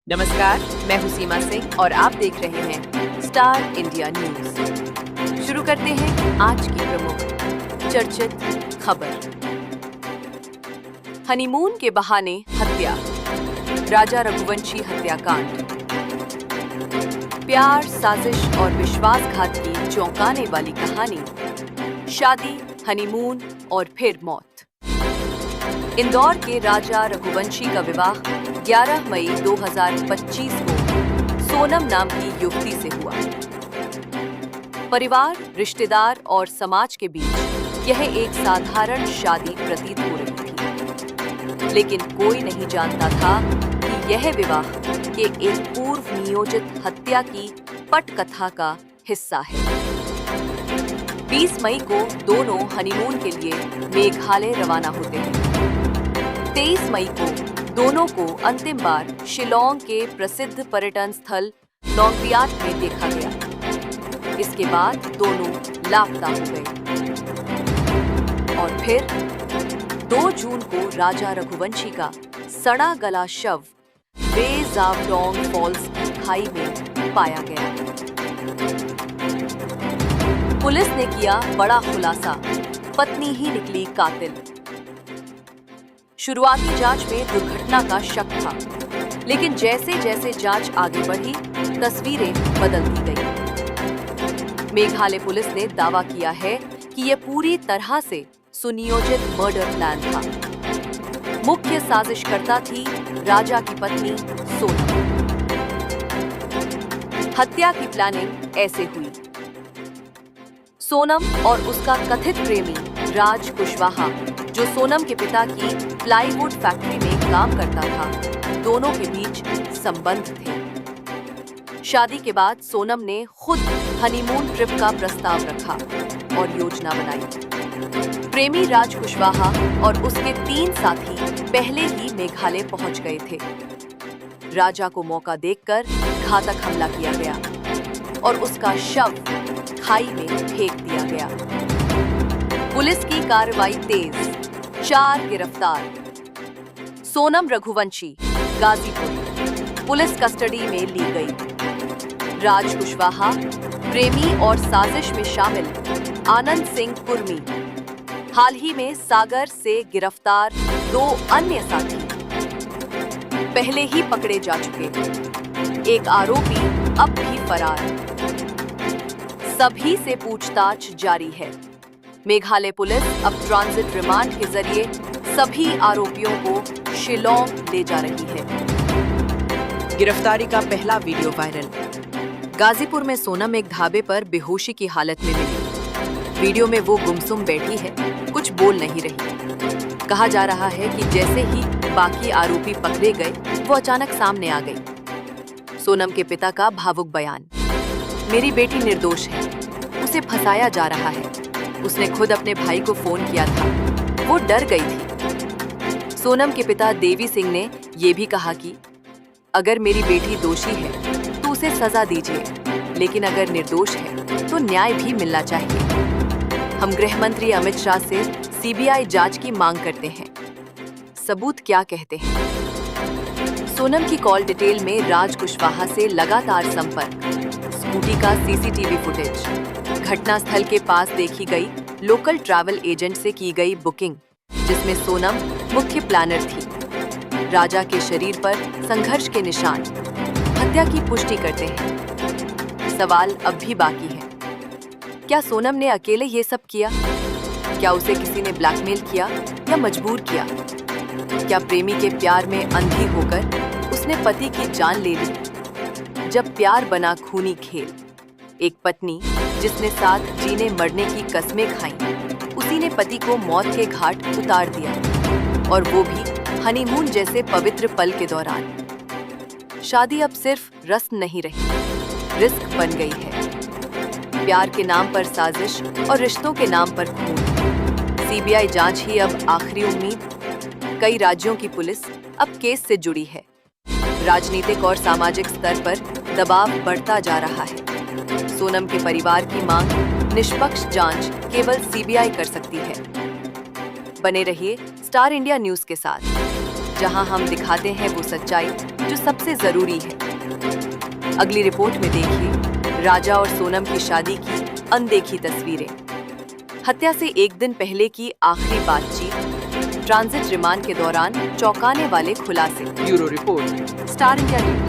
नमस्कार, मैं हूं सीमा सिंह और आप देख रहे हैं स्टार इंडिया न्यूज। शुरू करते हैं आज की प्रमुख चर्चित खबर। हनीमून के बहाने हत्या, राजा रघुवंशी हत्याकांड। प्यार, साजिश और विश्वासघात की चौंकाने वाली कहानी। शादी, हनीमून और फिर मौत। इंदौर के राजा रघुवंशी का विवाह 11 मई 2025 को सोनम नाम की युवती से हुआ। परिवार, रिश्तेदार और समाज के बीच यह एक साधारण शादी प्रतीत हो रही थी, लेकिन कोई नहीं जानता था कि यह विवाह के एक पूर्व नियोजित हत्या की पटकथा का हिस्सा है। 20 मई को दोनों हनीमून के लिए मेघालय रवाना होते हैं। 23 मई को दोनों को अंतिम बार शिलोंग के प्रसिद्ध पर्यटन स्थल नोंगबियाट में देखा गया। इसके बाद दोनों लापता हो गए और फिर 2 जून को राजा रघुवंशी का सड़ा गला शव वे जावडोंग फॉल्स की खाई में पाया गया। पुलिस ने किया बड़ा खुलासा, पत्नी ही निकली कातिल। शुरुआती जांच में दुर्घटना का शक था, लेकिन जैसे जैसे जांच आगे बढ़ी, तस्वीरें बदलती गईं। मेघालय पुलिस ने दावा किया है कि यह पूरी तरह से सुनियोजित मर्डर प्लान था। मुख्य साजिशकर्ता थी राजा की पत्नी सोनम। हत्या की प्लानिंग ऐसे हुई। सोनम और उसका कथित प्रेमी राज कुशवाहा, जो सोनम के पिता की प्लाईवुड फैक्ट्री में काम करता था, दोनों के बीच संबंध थे। शादी के बाद सोनम ने खुद हनीमून ट्रिप का प्रस्ताव रखा और योजना बनाई। प्रेमी राज कुशवाहा और उसके 3 साथी पहले ही मेघालय पहुंच गए थे। राजा को मौका देखकर घातक हमला किया गया और उसका शव खाई में फेंक दिया गया। पुलिस की कार्रवाई तेज, 4 गिरफ्तार। सोनम रघुवंशी गाजीपुर पुलिस कस्टडी में ली गई। राज कुशवाहा प्रेमी और साजिश में शामिल आनंद सिंह कुर्मी हाल ही में सागर से गिरफ्तार 2 अन्य साथी पहले ही पकड़े जा चुके। एक आरोपी अब भी फरार। सभी से पूछताछ जारी है। मेघालय पुलिस अब ट्रांजिट रिमांड के जरिए सभी आरोपियों को शिलोंग ले जा रही है। गिरफ्तारी का पहला वीडियो वायरल। गाजीपुर में सोनम एक ढाबे पर बेहोशी की हालत में मिली। वीडियो में वो गुमसुम बैठी है, कुछ बोल नहीं रही। कहा जा रहा है कि जैसे ही बाकी आरोपी पकड़े गए, वो अचानक सामने आ गई। सोनम के पिता का भावुक बयान। मेरी बेटी निर्दोष है, उसे फंसाया जा रहा है। उसने खुद अपने भाई को फोन किया था, वो डर गई थी। सोनम के पिता देवी सिंह ने ये भी कहा कि अगर मेरी बेटी दोषी है तो उसे सजा दीजिए, लेकिन अगर निर्दोष है तो न्याय भी मिलना चाहिए। हम गृह मंत्री अमित शाह से सीबीआई जांच की मांग करते हैं। सबूत क्या कहते हैं? सोनम की कॉल डिटेल में राज कुशवाहा से लगातार संपर्क, स्कूटी का सीसीटीवी फुटेज, घटनास्थल के पास देखी गई लोकल ट्रैवल एजेंट से की गई बुकिंग, जिसमें सोनम मुख्य प्लानर थी। राजा के शरीर पर संघर्ष के निशान हत्या की पुष्टि करते हैं। सवाल अब भी बाकी है। क्या सोनम ने अकेले ये सब किया? क्या उसे किसी ने ब्लैकमेल किया या मजबूर किया? क्या प्रेमी के प्यार में अंधी होकर उसने पति की जान ले ली? जब प्यार बना खूनी खेल, एक पत्नी जिसने साथ जीने मरने की कस्में खाईं, उसी ने पति को मौत के घाट उतार दिया, और वो भी हनीमून जैसे पवित्र पल के दौरान। शादी अब सिर्फ रस्म नहीं रही, रिस्क बन गई है। प्यार के नाम पर साजिश और रिश्तों के नाम पर खून। सीबीआई जांच ही अब आखिरी उम्मीद। कई राज्यों की पुलिस अब केस से जुड़ी है। राजनीतिक और सामाजिक स्तर पर दबाव बढ़ता जा रहा है। सोनम के परिवार की मांग, निष्पक्ष जांच केवल सीबीआई कर सकती है। बने रहिए स्टार इंडिया न्यूज के साथ, जहां हम दिखाते हैं वो सच्चाई जो सबसे जरूरी है। अगली रिपोर्ट में देखिए राजा और सोनम की शादी की अनदेखी तस्वीरें। हत्या से एक दिन पहले की आखिरी बातचीत, ट्रांजिट रिमांड के दौरान चौंकाने वाले खुलासे। Bureau report, star India news.